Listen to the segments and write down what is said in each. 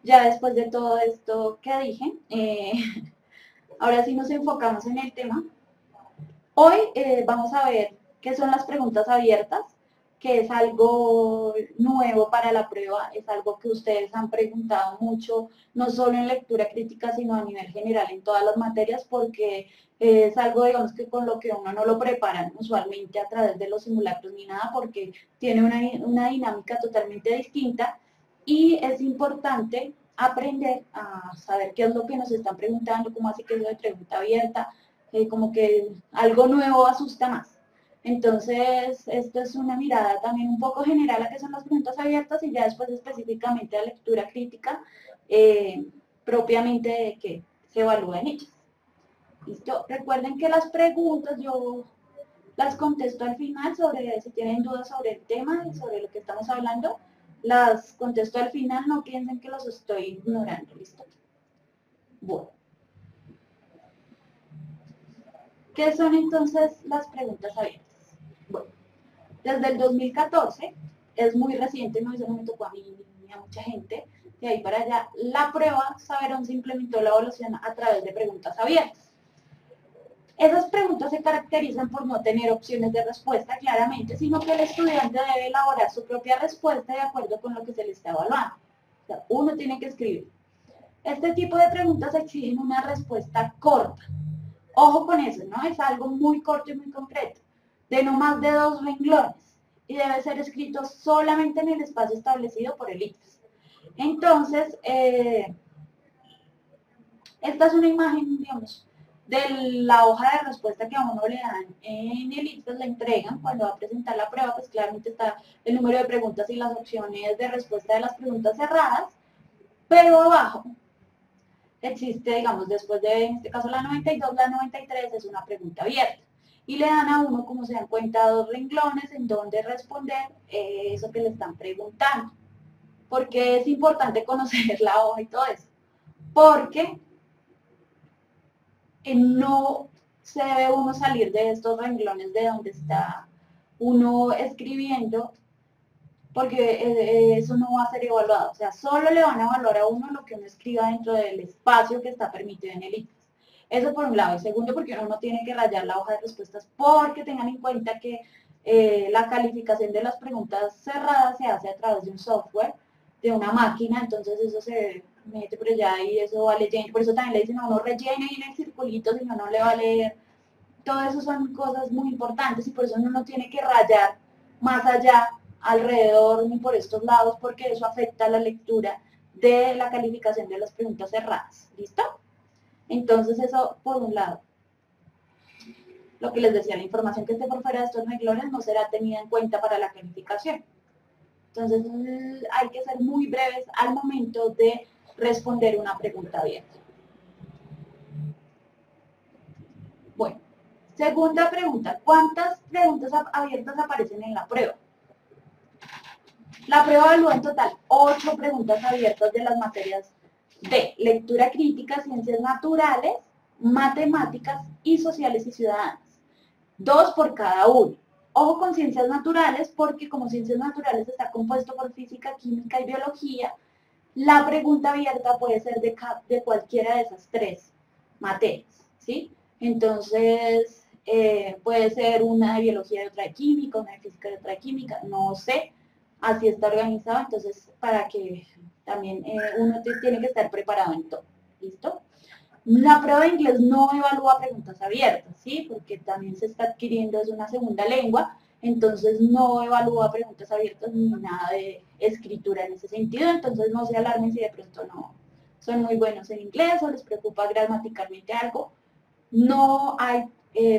Ya después de todo esto que dije, ahora sí nos enfocamos en el tema. Hoy vamos a ver qué son las preguntas abiertas, que es algo nuevo para la prueba, es algo que ustedes han preguntado mucho, no solo en lectura crítica, sino a nivel general en todas las materias, porque es algo, digamos, que con lo que uno no lo preparan usualmente a través de los simulacros ni nada, porque tiene una dinámica totalmente distinta y es importante aprender a saber qué es lo que nos están preguntando, cómo así que es lo de pregunta abierta, como que algo nuevo asusta más. Entonces, esto es una mirada también un poco general a qué son las preguntas abiertas y ya después específicamente a lectura crítica, eh, propiamente de que se evalúa en ellas. ¿Listo? Recuerden que las preguntas yo las contesto al final sobre si tienen dudas sobre el tema y sobre lo que estamos hablando. Las contesto al final, no piensen que los estoy ignorando, ¿listo? Bueno, ¿qué son entonces las preguntas abiertas? Bueno, desde el 2014, es muy reciente, no, eso no me tocó a mí ni a mucha gente, de ahí para allá, la prueba Saberón se implementó la evaluación a través de preguntas abiertas. Esas preguntas se caracterizan por no tener opciones de respuesta claramente, sino que el estudiante debe elaborar su propia respuesta de acuerdo con lo que se le está evaluando. O sea, uno tiene que escribir. Este tipo de preguntas exigen una respuesta corta. Ojo con eso, ¿no? Es algo muy corto y muy concreto, de no más de 2 renglones, y debe ser escrito solamente en el espacio establecido por el ICFES. Entonces, esta es una imagen, digamos, de la hoja de respuesta que a uno le dan en el ICFES, le entregan cuando va a presentar la prueba, pues claramente está el número de preguntas y las opciones de respuesta de las preguntas cerradas, pero abajo existe, digamos, después de, en este caso, la 92, la 93 es una pregunta abierta. Y le dan a uno, como se dan cuenta, 2 renglones en donde responder eso que le están preguntando. Porque es importante conocer la hoja y todo eso. Porque no se debe uno salir de estos renglones de donde está uno escribiendo, porque eso no va a ser evaluado. O sea, solo le van a evaluar a uno lo que uno escriba dentro del espacio que está permitido en el ICFES. Eso por un lado. Y segundo, porque uno no tiene que rayar la hoja de respuestas, porque tengan en cuenta que la calificación de las preguntas cerradas se hace a través de un software, de una máquina, entonces eso se mete por allá y eso va leyendo. Por eso también le dicen a uno rellene ahí en el circulito, si no, no le va a leer. Todo eso son cosas muy importantes y por eso uno no tiene que rayar más allá, alrededor, ni por estos lados, porque eso afecta la lectura de la calificación de las preguntas cerradas. ¿Listo? Entonces eso por un lado. Lo que les decía, la información que esté por fuera de estos renglones no será tenida en cuenta para la calificación. Entonces hay que ser muy breves al momento de responder una pregunta abierta. Bueno, segunda pregunta, ¿cuántas preguntas abiertas aparecen en la prueba? La prueba evalúa en total 8 preguntas abiertas de las materias de lectura crítica, ciencias naturales, matemáticas y sociales y ciudadanas. 2 por cada uno. Ojo con ciencias naturales porque como ciencias naturales está compuesto por física, química y biología, la pregunta abierta puede ser de cualquiera de esas 3 materias, ¿sí? Entonces, puede ser una de biología y otra de química, una de física y otra de química, no sé, así está organizado, entonces para que también uno tiene que estar preparado en todo, ¿listo? La prueba de inglés no evalúa preguntas abiertas, ¿sí? Porque también se está adquiriendo, es una segunda lengua, entonces no evalúa preguntas abiertas ni nada de escritura en ese sentido, entonces no se alarmen si de pronto no son muy buenos en inglés o les preocupa gramaticalmente algo, no hay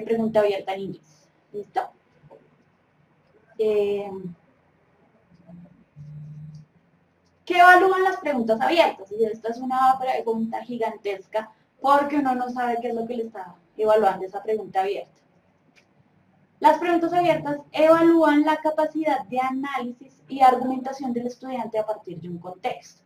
pregunta abierta en inglés, ¿listo? Eh, ¿Qué evalúan las preguntas abiertas? Y esta es una pregunta gigantesca porque uno no sabe qué es lo que le está evaluando esa pregunta abierta. Las preguntas abiertas evalúan la capacidad de análisis y argumentación del estudiante a partir de un contexto.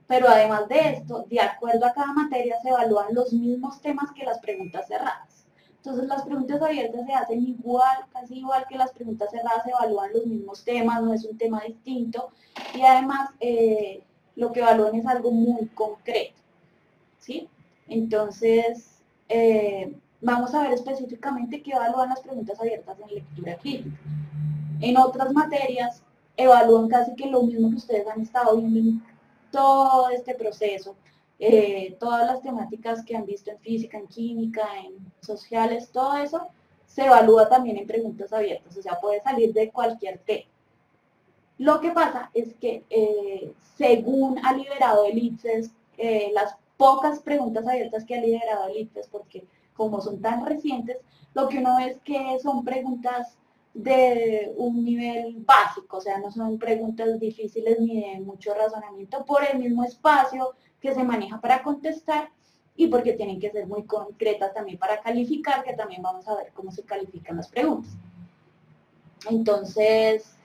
Pero además de esto, de acuerdo a cada materia, se evalúan los mismos temas que las preguntas cerradas. Entonces, las preguntas abiertas se hacen igual, casi igual que las preguntas cerradas, se evalúan los mismos temas, no es un tema distinto. Y además, lo que evalúan es algo muy concreto, ¿sí? Entonces, vamos a ver específicamente qué evalúan las preguntas abiertas en lectura crítica. En otras materias evalúan casi que lo mismo que ustedes han estado viendo en todo este proceso, todas las temáticas que han visto en física, en química, en sociales, todo eso se evalúa también en preguntas abiertas, o sea, puede salir de cualquier tema. Lo que pasa es que según ha liberado el ICFES, las pocas preguntas abiertas que ha liberado el ICFES, porque como son tan recientes, lo que uno ve es que son preguntas de un nivel básico, o sea, no son preguntas difíciles ni de mucho razonamiento por el mismo espacio que se maneja para contestar y porque tienen que ser muy concretas también para calificar, que también vamos a ver cómo se califican las preguntas. Entonces,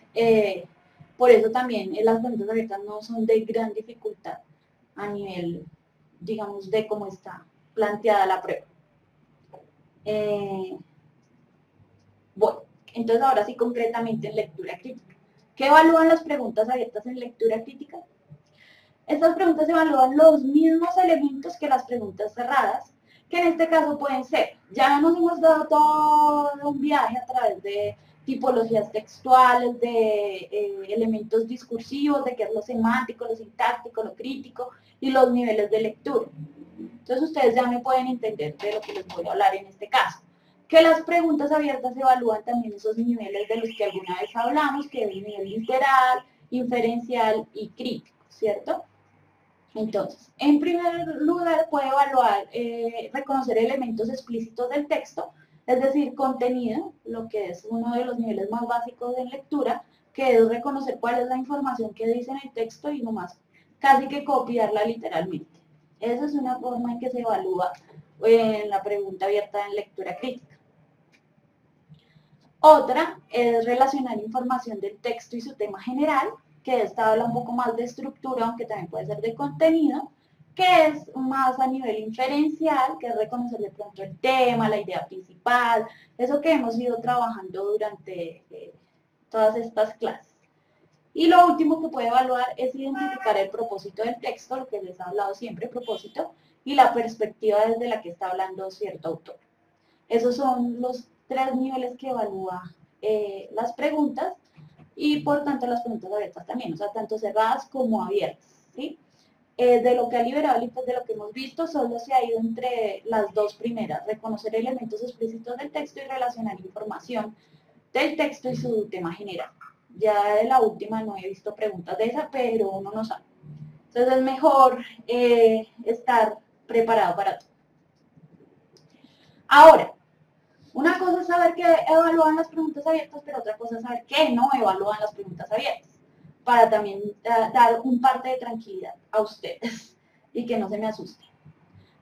por eso también las preguntas abiertas no son de gran dificultad a nivel, digamos, de cómo está planteada la prueba. Bueno, entonces ahora sí concretamente en lectura crítica. ¿Qué evalúan las preguntas abiertas en lectura crítica? Estas preguntas evalúan los mismos elementos que las preguntas cerradas, que en este caso pueden ser, ya nos hemos dado todo un viaje a través de tipologías textuales, de elementos discursivos, de qué es lo semántico, lo sintáctico, lo crítico y los niveles de lectura. Entonces ustedes ya me pueden entender de lo que les voy a hablar en este caso. Que las preguntas abiertas evalúan también esos niveles de los que alguna vez hablamos, que es el nivel literal, inferencial y crítico, ¿cierto? Entonces, en primer lugar puede evaluar, reconocer elementos explícitos del texto, es decir, contenido, lo que es uno de los niveles más básicos de lectura, que es reconocer cuál es la información que dice en el texto y nomás casi que copiarla literalmente. Esa es una forma en que se evalúa en la pregunta abierta en lectura crítica. Otra es relacionar información del texto y su tema general, que esta habla un poco más de estructura, aunque también puede ser de contenido, que es más a nivel inferencial, que es reconocer de pronto el tema, la idea principal, eso que hemos ido trabajando durante todas estas clases. Y lo último que puede evaluar es identificar el propósito del texto, lo que les he hablado siempre, propósito, y la perspectiva desde la que está hablando cierto autor. Esos son los 3 niveles que evalúa las preguntas y por tanto las preguntas abiertas también, o sea, tanto cerradas como abiertas, ¿sí? De lo que ha liberado y pues de lo que hemos visto, solo se ha ido entre las dos primeras, reconocer elementos explícitos del texto y relacionar información del texto y su tema general. Ya de la última no he visto preguntas de esa, pero uno no sabe. Entonces es mejor estar preparado para todo. Ahora, una cosa es saber que evalúan las preguntas abiertas, pero otra cosa es saber que no evalúan las preguntas abiertas, para también dar un parte de tranquilidad a ustedes y que no se me asusten.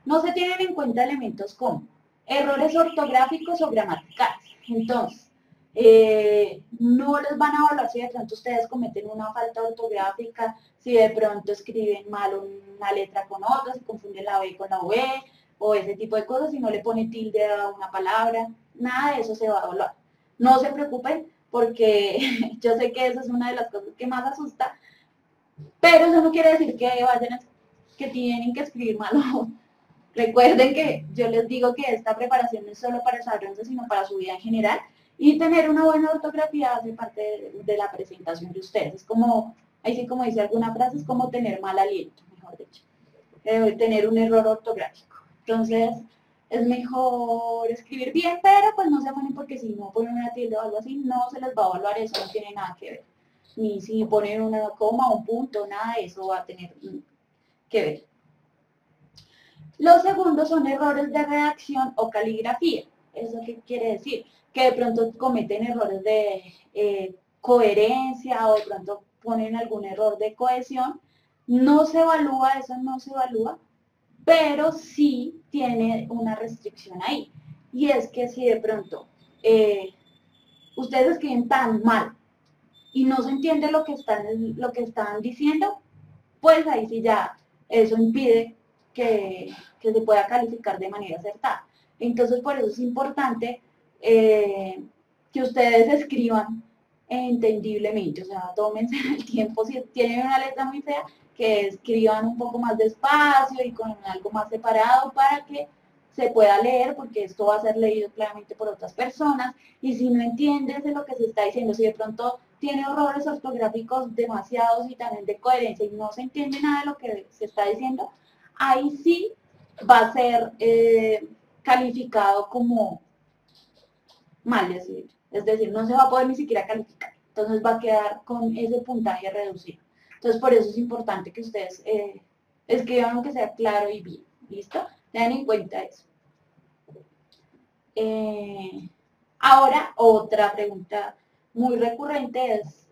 No se tienen en cuenta elementos como errores ortográficos o gramaticales. Entonces, no les van a evaluar si de pronto ustedes cometen una falta ortográfica, si de pronto escriben mal una letra con otra, si confunden la B con la V, o ese tipo de cosas, si no le pone tilde a una palabra, nada de eso se va a evaluar. No se preocupen, porque yo sé que eso es una de las cosas que más asusta, pero eso no quiere decir que que tienen que escribir mal. Recuerden que yo les digo que esta preparación no es solo para el San sino para su vida en general, y tener una buena ortografía hace parte de la presentación de ustedes. Es como, ahí sí como dice alguna frase, es como tener mal aliento, mejor dicho, tener un error ortográfico. Entonces, es mejor escribir bien, pero pues no se ponen porque si no ponen una tilde o algo así, no se les va a evaluar, eso no tiene nada que ver. Ni si ponen una coma o un punto, nada de eso va a tener que ver. Los segundos son errores de redacción o caligrafía. ¿Eso qué quiere decir? Que de pronto cometen errores de coherencia o de pronto ponen algún error de cohesión. No se evalúa, eso no se evalúa, pero sí tiene una restricción ahí. Y es que si de pronto ustedes escriben tan mal y no se entiende lo que están diciendo, pues ahí sí ya eso impide que se pueda calificar de manera acertada. Entonces, por eso es importante que ustedes escriban entendiblemente, o sea, tómense el tiempo, si tienen una letra muy fea, que escriban un poco más despacio y con algo más separado para que se pueda leer, porque esto va a ser leído claramente por otras personas, y si no entiendes de lo que se está diciendo, si de pronto tiene errores ortográficos demasiados y también de coherencia y no se entiende nada de lo que se está diciendo, ahí sí va a ser calificado como mal, es decir, no se va a poder ni siquiera calificar, entonces va a quedar con ese puntaje reducido. Entonces por eso es importante que ustedes escriban que sea claro y bien, ¿listo? Tengan en cuenta eso. Ahora, otra pregunta muy recurrente es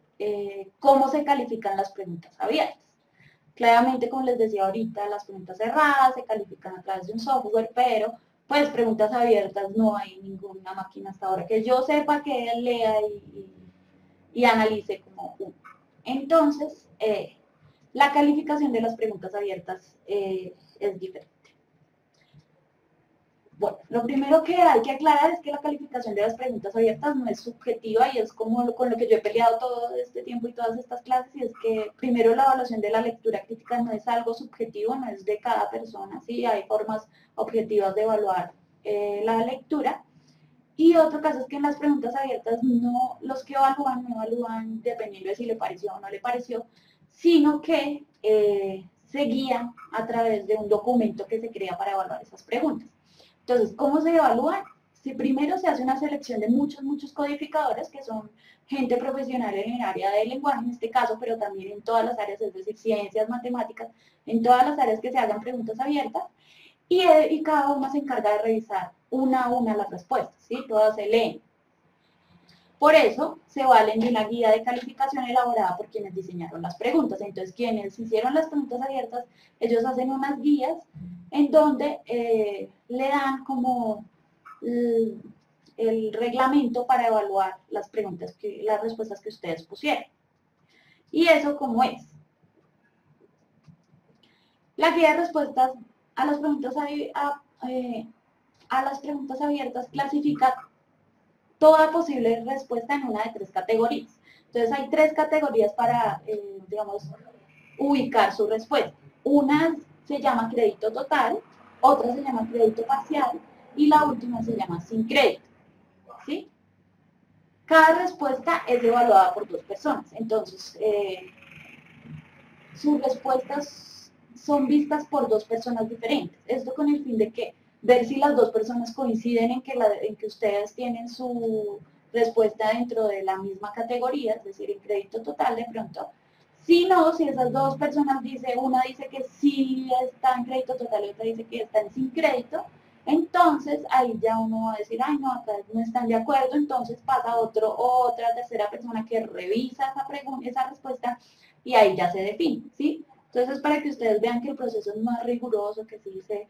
¿cómo se califican las preguntas abiertas? Claramente, como les decía ahorita, las preguntas cerradas se califican a través de un software, pero pues preguntas abiertas no hay ninguna máquina hasta ahora que yo sepa que él lea y analice como uno. Entonces, la calificación de las preguntas abiertas es diferente. Bueno, lo primero que hay que aclarar es que la calificación de las preguntas abiertas no es subjetiva y es como con lo que yo he peleado todo este tiempo y todas estas clases, y es que primero la evaluación de la lectura crítica no es algo subjetivo, no es de cada persona, ¿sí? Hay formas objetivas de evaluar la lectura. Y otro caso es que en las preguntas abiertas no, los que evalúan no evalúan dependiendo de si le pareció o no le pareció, sino que se guían a través de un documento que se crea para evaluar esas preguntas. Entonces, ¿cómo se evalúa? Si primero se hace una selección de muchos codificadores, que son gente profesional en el área del lenguaje, en este caso, pero también en todas las áreas, es decir, ciencias, matemáticas, en todas las áreas que se hagan preguntas abiertas, y cada uno se encarga de revisar una a una las respuestas, ¿sí? Todas se leen. Por eso se valen de una guía de calificación elaborada por quienes diseñaron las preguntas. Entonces, quienes hicieron las preguntas abiertas, ellos hacen unas guías en donde le dan como el reglamento para evaluar las preguntas, las respuestas que ustedes pusieron. ¿Y eso cómo es? La guía de respuestas a las preguntas, a las preguntas abiertas clasifica toda posible respuesta en una de 3 categorías. Entonces hay 3 categorías para, digamos, ubicar su respuesta. Una se llama crédito total, otra se llama crédito parcial y la última se llama sin crédito. ¿Sí? Cada respuesta es evaluada por 2 personas. Entonces, sus respuestas son vistas por 2 personas diferentes. Esto con el fin de que ver si las 2 personas coinciden en que ustedes tienen su respuesta dentro de la misma categoría, es decir, en crédito total de pronto. Si no, si esas 2 personas una dice que sí está en crédito total y otra dice que está sin crédito, entonces ahí ya uno va a decir, ay no, acá no están de acuerdo, entonces pasa otra tercera persona que revisa esa respuesta y ahí ya se define, ¿sí? Entonces, para que ustedes vean que el proceso es más riguroso, que sí se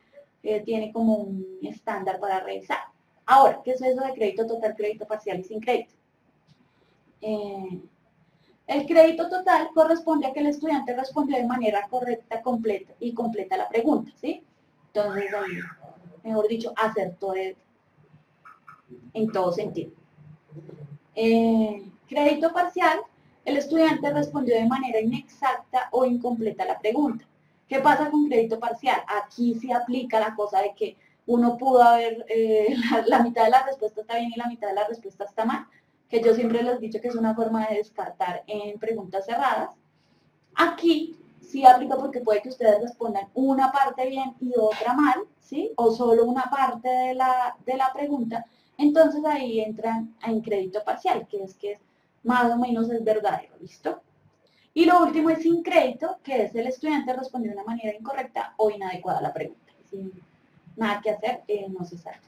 tiene como un estándar para revisar. Ahora, ¿qué es eso de crédito total, crédito parcial y sin crédito? El crédito total corresponde a que el estudiante respondió de manera correcta, completa y completa la pregunta, ¿sí? Entonces, ahí, mejor dicho, acertó en todo sentido. Crédito parcial, el estudiante respondió de manera inexacta o incompleta la pregunta. ¿Qué pasa con crédito parcial? Aquí se aplica la cosa de que uno pudo haber, la mitad de la respuesta está bien y la mitad de la respuesta está mal, que yo siempre les he dicho que es una forma de descartar en preguntas cerradas. Aquí sí aplica porque puede que ustedes respondan una parte bien y otra mal, ¿sí? O solo una parte de la pregunta. Entonces ahí entran en crédito parcial, que es más o menos es verdadero, ¿listo? Y lo último es sin crédito, que es el estudiante respondió de una manera incorrecta o inadecuada a la pregunta. Sin nada que hacer, no se sabe.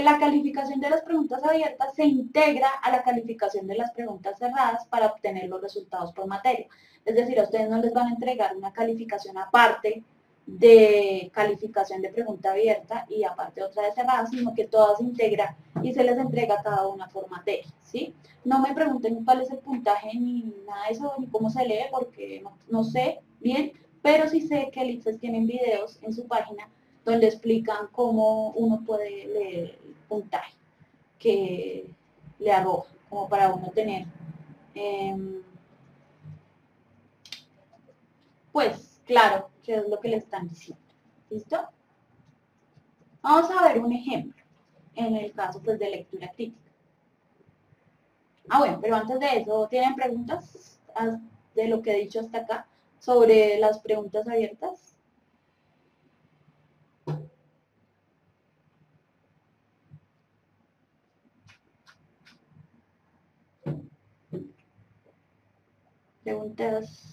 La calificación de las preguntas abiertas se integra a la calificación de las preguntas cerradas para obtener los resultados por materia. Es decir, a ustedes no les van a entregar una calificación aparte de calificación de pregunta abierta y aparte otra de cerrada, sino que todas se integran y se les entrega cada una por materia, ¿sí? No me pregunten cuál es el puntaje ni nada de eso, ni cómo se lee, porque no sé bien, pero sí sé que el ICFES tienen videos en su página donde explican cómo uno puede leer el puntaje que le arroja, como para uno tener pues claro qué es lo que le están diciendo. ¿Listo? Vamos a ver un ejemplo en el caso pues, de lectura crítica. Bueno, pero antes de eso, ¿tienen preguntas de lo que he dicho hasta acá sobre las preguntas abiertas? Preguntas.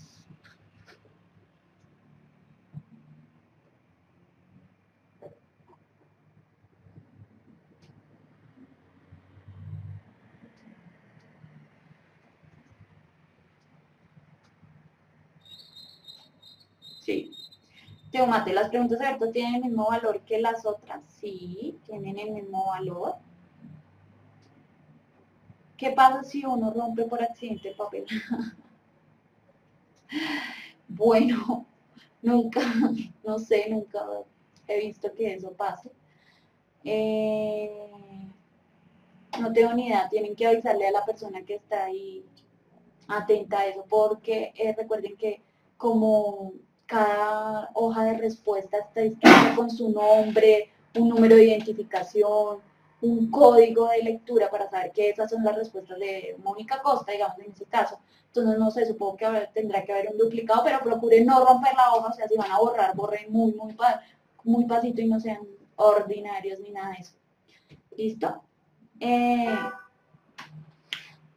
Sí. Teomate, ¿las preguntas abiertas tienen el mismo valor que las otras? Sí, tienen el mismo valor. ¿Qué pasa si uno rompe por accidente el papel? Bueno, nunca, no sé, nunca he visto que eso pase. No tengo ni idea, tienen que avisarle a la persona que está ahí atenta a eso, porque recuerden que como cada hoja de respuesta está escrita con su nombre, un número de identificación, un código de lectura para saber que esas son las respuestas de Mónica Costa, digamos en ese caso. Entonces, no sé, supongo que tendrá que haber un duplicado, pero procuren no romper la hoja, o sea, si van a borrar, borren muy pasito y no sean ordinarios ni nada de eso. ¿Listo?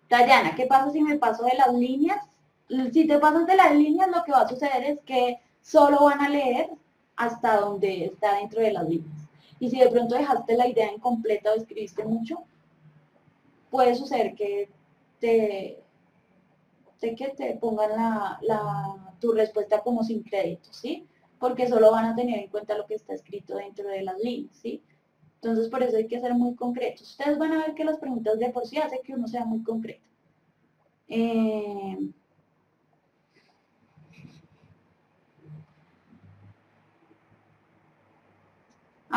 Dayana, ¿qué pasa si me paso de las líneas? Si te pasas de las líneas, lo que va a suceder es que solo van a leer hasta donde está dentro de las líneas. Y si de pronto dejaste la idea incompleta o escribiste mucho, puede suceder que te pongan tu respuesta como sin crédito, ¿sí? Porque solo van a tener en cuenta lo que está escrito dentro de las líneas, ¿sí? Entonces, por eso hay que ser muy concretos. Ustedes van a ver que las preguntas de por sí hacen que uno sea muy concreto.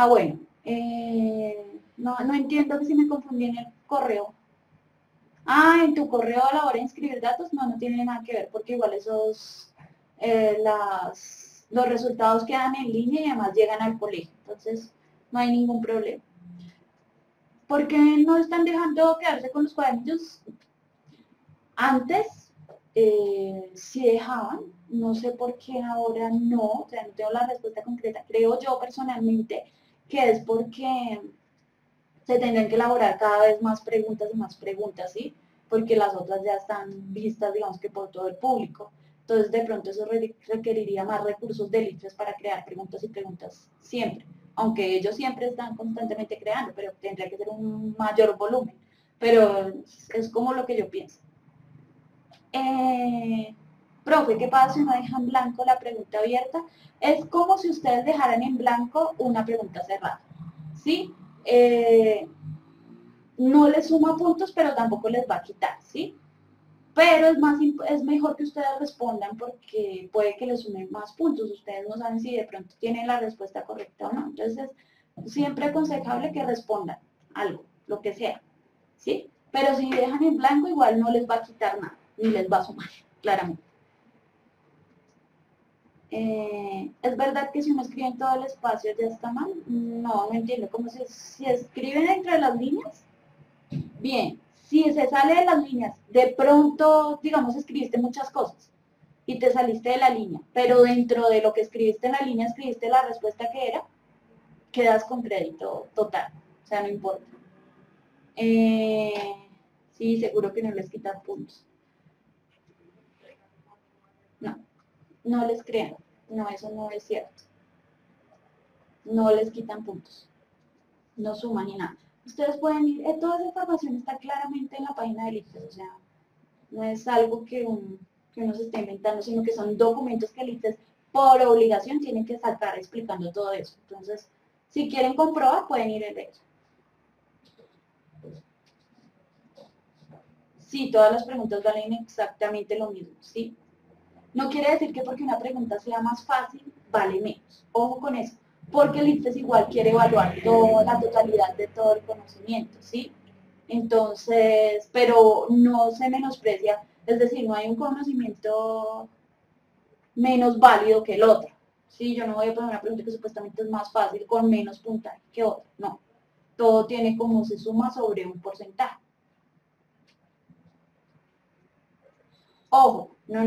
Bueno, no entiendo que si me confundí en el correo. En tu correo a la hora de inscribir datos, no tiene nada que ver, porque igual los resultados quedan en línea y además llegan al colegio, entonces no hay ningún problema. ¿Por qué no están dejando quedarse con los cuadernillos? Antes sí dejaban, no sé por qué ahora no, o sea, no tengo la respuesta concreta. Creo yo personalmente que es porque se tendrían que elaborar cada vez más preguntas, ¿sí? Porque las otras ya están vistas, digamos que por todo el público. Entonces, de pronto eso requeriría más recursos de litres para crear preguntas y preguntas siempre. Aunque ellos siempre están constantemente creando, pero tendría que ser un mayor volumen. Pero es como lo que yo pienso. Profe, ¿qué pasa si uno deja en blanco la pregunta abierta? Es como si ustedes dejaran en blanco una pregunta cerrada, ¿sí? No les suma puntos, pero tampoco les va a quitar, ¿sí? Pero es mejor que ustedes respondan porque puede que les sumen más puntos. Ustedes no saben si de pronto tienen la respuesta correcta o no. Entonces, es siempre aconsejable que respondan algo, lo que sea, ¿sí? Pero si dejan en blanco, igual no les va a quitar nada, ni les va a sumar, claramente. ¿Es verdad que si uno escribe en todo el espacio ya está mal? No entiendo. ¿Cómo si escriben dentro de las líneas? Bien, si se sale de las líneas, de pronto, digamos, escribiste muchas cosas y te saliste de la línea, pero dentro de lo que escribiste en la línea, escribiste la respuesta que era, quedas con crédito total, o sea, no importa. Sí, seguro que no les quitan puntos. No, no les crean, no, eso no es cierto. No les quitan puntos, no suman ni nada. Ustedes pueden ir, toda esa información está claramente en la página del ICFES, o sea, no es algo que uno se esté inventando, sino que son documentos que el ICFES por obligación tienen que sacar explicando todo eso. Entonces, si quieren comprobar, pueden ir en ello. Sí, todas las preguntas valen exactamente lo mismo, ¿sí? No quiere decir que porque una pregunta sea más fácil, vale menos. Ojo con eso, porque el ICFES igual quiere evaluar toda la totalidad de todo el conocimiento, ¿sí? Entonces, pero no se menosprecia, es decir, no hay un conocimiento menos válido que el otro. Sí, yo no voy a poner una pregunta que supuestamente es más fácil con menos puntaje que otra. No, todo tiene como se suma sobre un porcentaje. Ojo, no.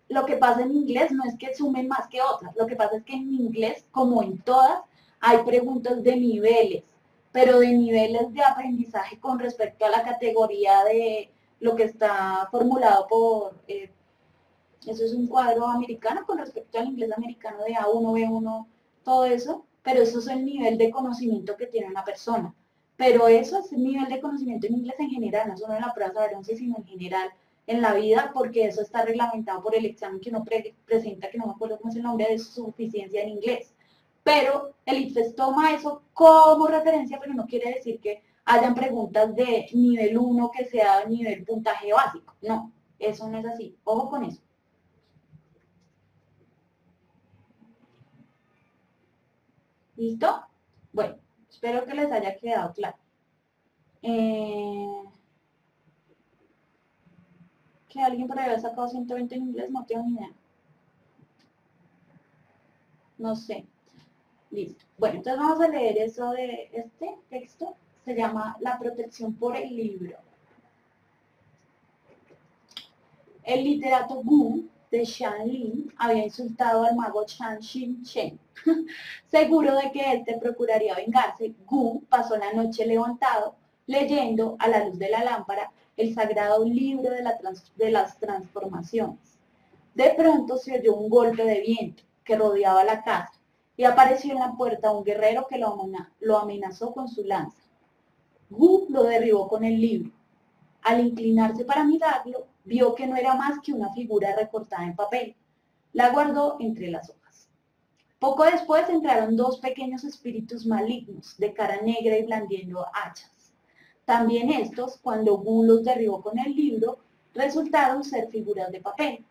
Lo que pasa en inglés no es que sumen más que otras, lo que pasa es que en inglés, como en todas, hay preguntas de niveles, pero de niveles de aprendizaje con respecto a la categoría de lo que está formulado por, eso es un cuadro americano con respecto al inglés americano de A1, B1, todo eso, pero eso es el nivel de conocimiento que tiene una persona. Pero eso es el nivel de conocimiento en inglés en general, no solo en la prueba de saber 11, sino en general en la vida, porque eso está reglamentado por el examen que uno presenta, que no me acuerdo cómo es el nombre, de suficiencia en inglés. Pero el ICFES toma eso como referencia, pero no quiere decir que hayan preguntas de nivel 1 que sea nivel puntaje básico. No, eso no es así. Ojo con eso. ¿Listo? Bueno, espero que les haya quedado claro. Que alguien por ahí haya sacado 120 en inglés, no tengo ni idea. No sé. Listo. Bueno, entonces vamos a leer eso de este texto. Se llama La protección por el libro. El literato Gu de Shan Lin había insultado al mago Chan Xin Chen. Seguro de que él te procuraría vengarse, Gu pasó la noche levantado, leyendo a la luz de la lámpara el sagrado libro de las transformaciones. De pronto se oyó un golpe de viento que rodeaba la casa y apareció en la puerta un guerrero que lo amenazó con su lanza. Gu lo derribó con el libro. Al inclinarse para mirarlo, vio que no era más que una figura recortada en papel. La guardó entre las hojas. Poco después entraron dos pequeños espíritus malignos, de cara negra y blandiendo hachas. También estos, cuando Gu los derribó con el libro, resultaron ser figuras de papel.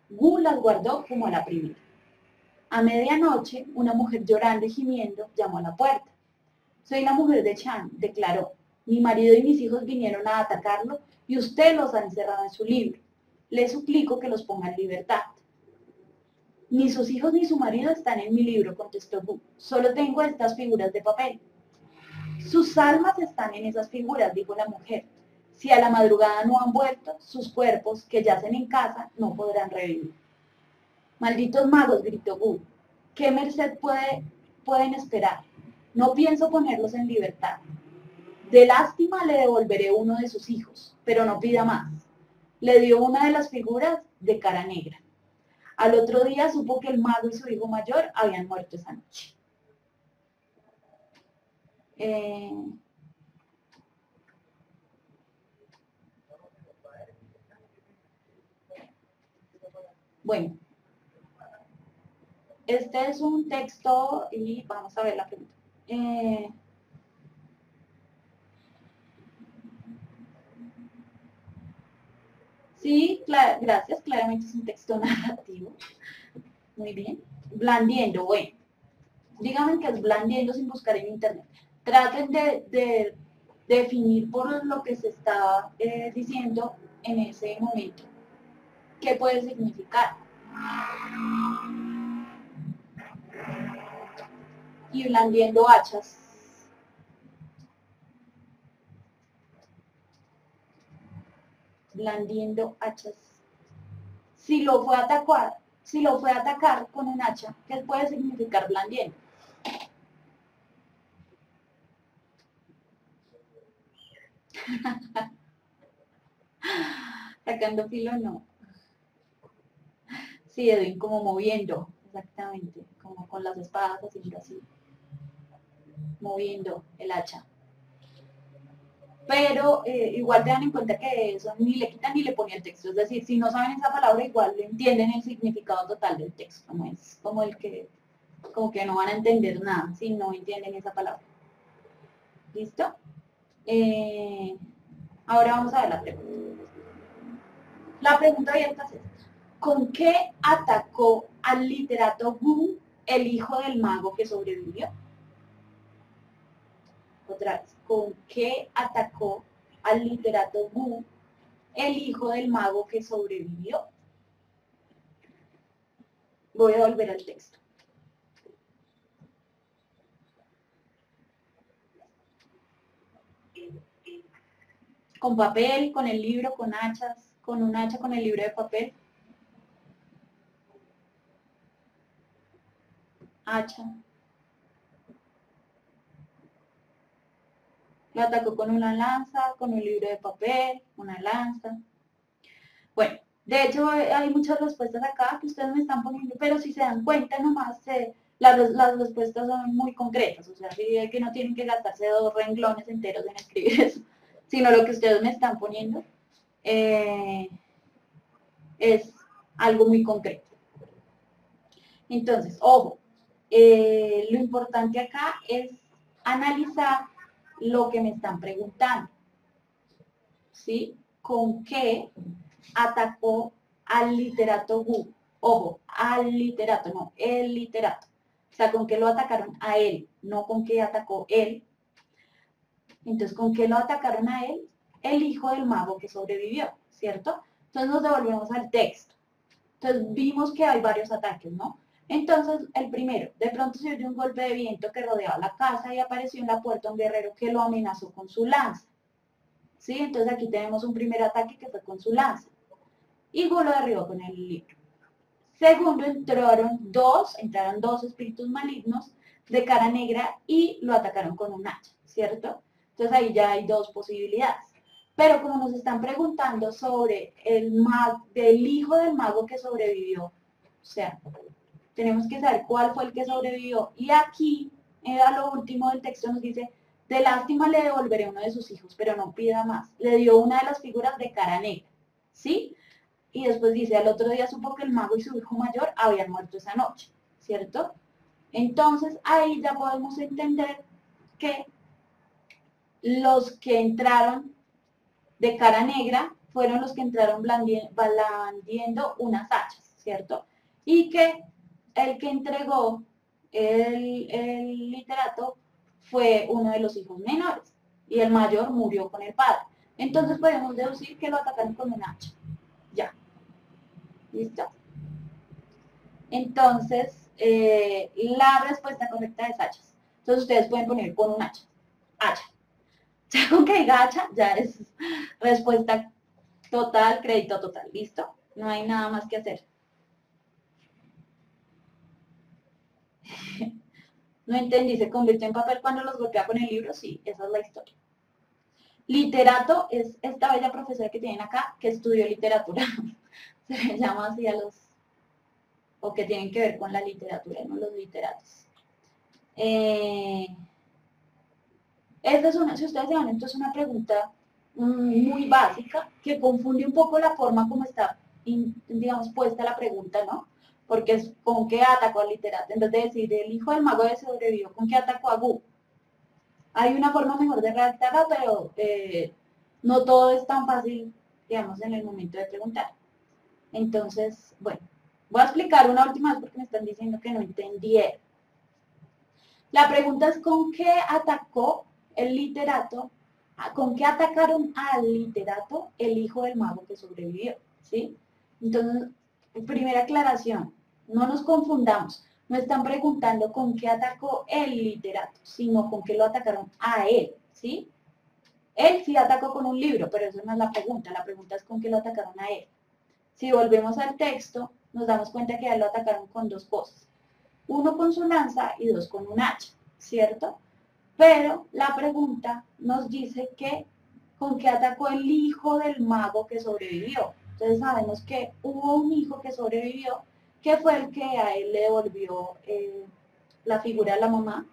Gu las guardó como a la primera. A medianoche, una mujer llorando y gimiendo llamó a la puerta. Soy la mujer de Chan, declaró. Mi marido y mis hijos vinieron a atacarlo y usted los ha encerrado en su libro. Le suplico que los ponga en libertad. Ni sus hijos ni su marido están en mi libro, contestó Gu. Solo tengo estas figuras de papel. Sus almas están en esas figuras, dijo la mujer. Si a la madrugada no han vuelto, sus cuerpos, que yacen en casa, no podrán revivir. Malditos magos, gritó Gu. ¿Qué merced pueden esperar? No pienso ponerlos en libertad. De lástima le devolveré uno de sus hijos, pero no pida más. Le dio una de las figuras de cara negra. Al otro día supo que el mago y su hijo mayor habían muerto esa noche. Bueno, este es un texto y vamos a ver la pregunta. Sí, gracias, claramente es un texto narrativo. Muy bien. Blandiendo, bueno. Díganme que es blandiendo sin buscar en internet. Traten de definir por lo que se está diciendo en ese momento. ¿Qué puede significar? Y blandiendo hachas. Blandiendo hachas. Si lo fue a atacar con un hacha, ¿qué puede significar blandiendo? Sacando filo no. Sí, Edwin, como moviendo, exactamente, como con las espadas haciendo así, moviendo el hacha. Pero igual tengan en cuenta que eso ni le quitan ni le ponen el texto, es decir, si no saben esa palabra, igual entienden el significado total del texto, no es como el que, como que no van a entender nada si no entienden esa palabra. ¿Listo? Ahora vamos a ver la pregunta. La pregunta abierta es esta. ¿Con qué atacó al literato Gu, el hijo del mago que sobrevivió? Otra vez, ¿con qué atacó al literato Gu, el hijo del mago que sobrevivió? Voy a volver al texto. Con papel, con el libro, con hachas, con un hacha, con el libro de papel. Hacha. Lo atacó con una lanza, con un libro de papel, una lanza. Bueno, de hecho hay muchas respuestas acá que ustedes me están poniendo, pero si se dan cuenta nomás las respuestas son muy concretas, o sea, sí, que no tienen que gastarse 2 renglones enteros en escribir eso, sino lo que ustedes me están poniendo es algo muy concreto. Entonces, ojo, lo importante acá es analizar lo que me están preguntando, ¿sí? ¿Con qué atacó al literato Wu? Ojo, al literato, no, el literato. O sea, ¿con qué lo atacaron a él? No con qué atacó él. Entonces, ¿con qué lo atacaron a él? El hijo del mago que sobrevivió, ¿cierto? Entonces nos devolvemos al texto. Entonces vimos que hay varios ataques, ¿no? Entonces, el primero, de pronto se oyó un golpe de viento que rodeaba la casa y apareció en la puerta un guerrero que lo amenazó con su lanza. ¿Sí? Entonces aquí tenemos un primer ataque que fue con su lanza. Y Gu lo derribó con el libro. Segundo, entraron dos espíritus malignos de cara negra y lo atacaron con un hacha, ¿cierto? Entonces ahí ya hay dos posibilidades. Pero como nos están preguntando sobre del hijo del mago que sobrevivió, o sea, tenemos que saber cuál fue el que sobrevivió. Y aquí, a lo último del texto nos dice, de lástima le devolveré uno de sus hijos, pero no pida más. Le dio una de las figuras de cara negra, ¿sí? Y después dice, al otro día supo que el mago y su hijo mayor habían muerto esa noche, ¿cierto? Entonces ahí ya podemos entender que los que entraron de cara negra fueron los que entraron blandiendo unas hachas, ¿cierto? Y que el que entregó el literato fue uno de los hijos menores y el mayor murió con el padre. Entonces podemos deducir que lo atacaron con un hacha. Ya, listo. Entonces, la respuesta correcta es hachas. Entonces ustedes pueden poner con un hacha. Hacha. Ya con que diga hacha, ya es respuesta total, crédito total. ¿Listo? No hay nada más que hacer. No entendí, ¿se convirtió en papel cuando los golpea con el libro? Sí, esa es la historia. Literato es esta bella profesora que tienen acá, que estudió literatura. Se le llama así a los, o que tienen que ver con la literatura, no los literatos. Esta es una, si ustedes se dan, entonces una pregunta muy básica que confunde un poco la forma como está, digamos, puesta la pregunta, ¿no? Porque es con qué atacó al literato, en vez de decir el hijo del mago de sobrevivió, ¿con qué atacó a Gu? Hay una forma mejor de redactarla, pero no todo es tan fácil, digamos, en el momento de preguntar. Entonces, bueno, voy a explicar una última vez porque me están diciendo que no entendieron. La pregunta es ¿con qué atacó el literato? ¿Con qué atacaron al literato el hijo del mago que sobrevivió? ¿Sí? Entonces, primera aclaración, no nos confundamos. No están preguntando con qué atacó el literato, sino con qué lo atacaron a él, ¿sí? Él sí atacó con un libro, pero eso no es la pregunta es con qué lo atacaron a él. Si volvemos al texto, nos damos cuenta que a él lo atacaron con dos cosas. Uno con su lanza y dos con un hacha, ¿cierto? Pero la pregunta nos dice que con qué atacó el hijo del mago que sobrevivió. Entonces sabemos que hubo un hijo que sobrevivió, que fue el que a él le devolvió la figura de la mamá,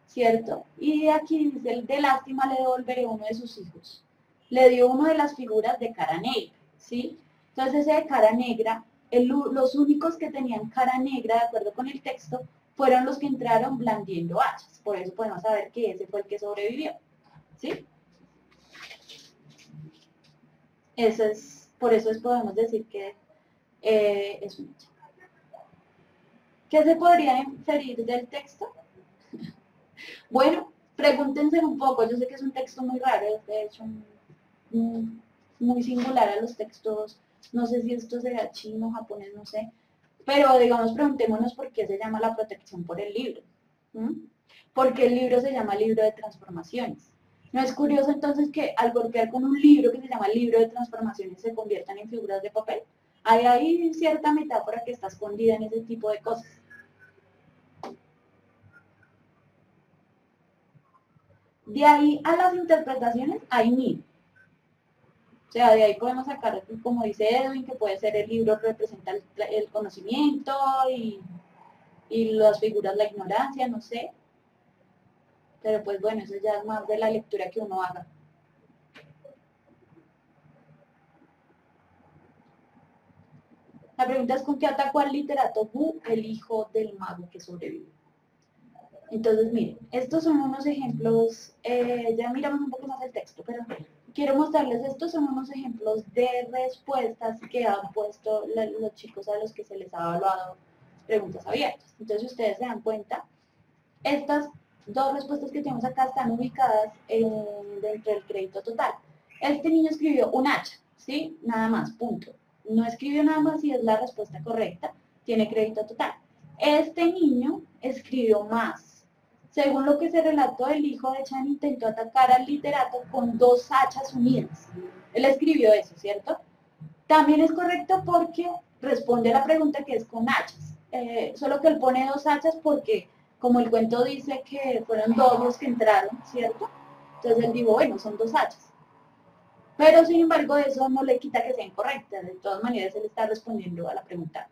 ¿cierto? Y aquí dice, el de lástima le devolveré uno de sus hijos. Le dio una de las figuras de cara negra, ¿sí? Entonces ese de cara negra, los únicos que tenían cara negra, de acuerdo con el texto, fueron los que entraron blandiendo hachas. Por eso podemos saber que ese fue el que sobrevivió, ¿sí? Por eso podemos decir que es un hecho. ¿Qué se podría inferir del texto? Bueno, pregúntense un poco, yo sé que es un texto muy raro, es de hecho muy singular a los textos, no sé si esto será chino, japonés, no sé, Pero, digamos, preguntémonos por qué se llama la protección por el libro. ¿Mm? Porque el libro se llama libro de transformaciones. ¿No es curioso entonces que al golpear con un libro que se llama libro de transformaciones se conviertan en figuras de papel? Hay ahí cierta metáfora que está escondida en ese tipo de cosas. De ahí a las interpretaciones hay mil. O sea, de ahí podemos sacar, como dice Edwin, que puede ser el libro representa el conocimiento y las figuras la ignorancia, no sé. Pero pues bueno, eso ya es más de la lectura que uno haga. La pregunta es: ¿con qué atacó al literato Wu, el hijo del mago que sobrevive? Entonces, miren, estos son unos ejemplos, ya miramos un poco más el texto, pero quiero mostrarles, estos son unos ejemplos de respuestas que han puesto los chicos a los que se les ha evaluado preguntas abiertas. Entonces, si ustedes se dan cuenta, estas dos respuestas que tenemos acá están ubicadas dentro del crédito total. Este niño escribió un H, ¿sí? Nada más, punto. No escribió nada más y es la respuesta correcta, tiene crédito total. Este niño escribió más. Según lo que se relató, el hijo de Chan intentó atacar al literato con dos hachas unidas. Él escribió eso, ¿cierto? También es correcto porque responde a la pregunta que es con hachas. Solo que él pone dos hachas porque, como el cuento dice que fueron dos los que entraron, ¿cierto? Entonces él dijo, bueno, son dos hachas. Pero sin embargo, eso no le quita que sea incorrecta. De todas maneras, él está respondiendo a la pregunta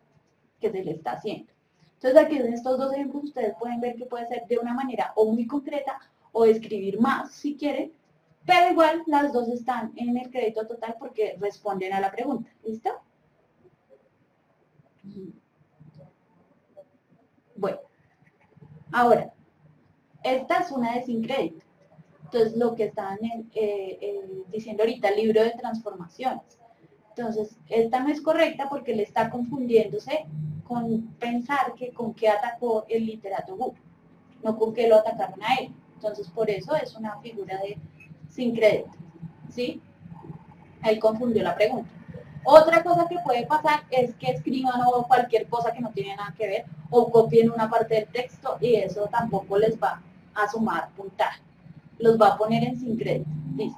que se le está haciendo. Entonces aquí en estos dos ejemplos ustedes pueden ver que puede ser de una manera o muy concreta o escribir más si quieren, pero igual las dos están en el crédito total porque responden a la pregunta. ¿Listo? Bueno, ahora, esta es una de sin crédito. Entonces, lo que estaban diciendo ahorita, libro de transformaciones. Entonces, esta no es correcta porque le está confundiéndose con pensar que con qué atacó el literato Wu, no con qué lo atacaron a él. Entonces, por eso es una figura de sin crédito. ¿Sí? Él confundió la pregunta. Otra cosa que puede pasar es que escriban o cualquier cosa que no tiene nada que ver o copien una parte del texto y eso tampoco les va a sumar puntaje. Los va a poner en sin crédito. Dice,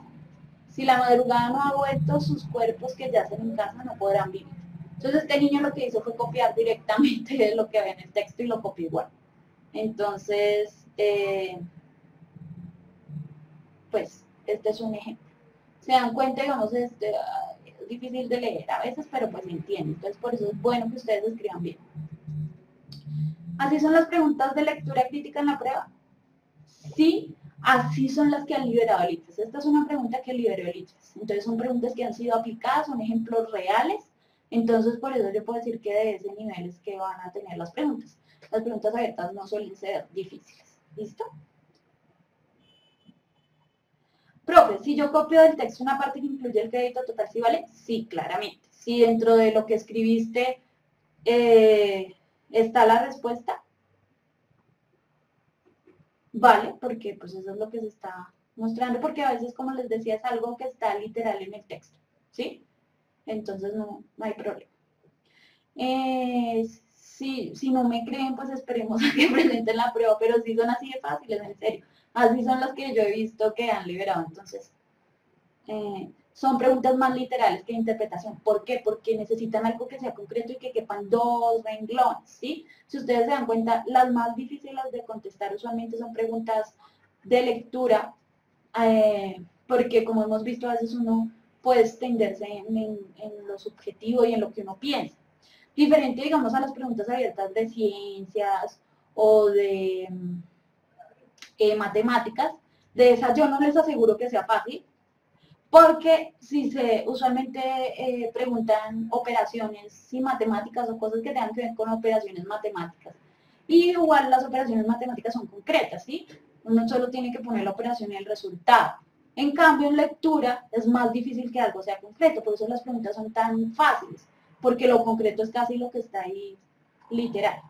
si la madrugada no ha vuelto, sus cuerpos que yacen en casa no podrán vivir. Entonces este niño lo que hizo fue copiar directamente lo que había en el texto y lo copió igual. Entonces, pues este es un ejemplo. Se dan cuenta, digamos, es difícil de leer a veces, pero pues se entiende. Entonces, por eso es bueno que ustedes escriban bien. ¿Así son las preguntas de lectura crítica en la prueba? Sí, así son las que han liberado el ITES. Esta es una pregunta que liberó el ITES. Entonces, son preguntas que han sido aplicadas, son ejemplos reales. Entonces, por eso yo puedo decir que de ese nivel es que van a tener las preguntas. Las preguntas abiertas no suelen ser difíciles. ¿Listo? Profe, si yo copio del texto una parte que incluye el crédito total, ¿sí vale? Sí, claramente. Si dentro de lo que escribiste está la respuesta, vale, porque pues eso es lo que se está mostrando, porque a veces, como les decía, es algo que está literal en el texto, ¿sí? Entonces no hay problema. Si no me creen, pues esperemos a que presenten la prueba, pero sí son así de fáciles, en serio. Así son las que yo he visto que han liberado, entonces son preguntas más literales que interpretación. ¿Por qué? Porque necesitan algo que sea concreto y que quepan dos renglones, ¿sí? Si ustedes se dan cuenta, las más difíciles de contestar usualmente son preguntas de lectura, porque como hemos visto, a veces uno puede extenderse en lo subjetivo y en lo que uno piensa. Diferente, digamos, a las preguntas abiertas de ciencias o de matemáticas, de esas yo no les aseguro que sea fácil, porque si se usualmente preguntan operaciones y matemáticas o cosas que tengan que ver con operaciones matemáticas. Y igual las operaciones matemáticas son concretas, ¿sí? Uno solo tiene que poner la operación y el resultado. En cambio, en lectura es más difícil que algo sea concreto, por eso las preguntas son tan fáciles, porque lo concreto es casi lo que está ahí literal.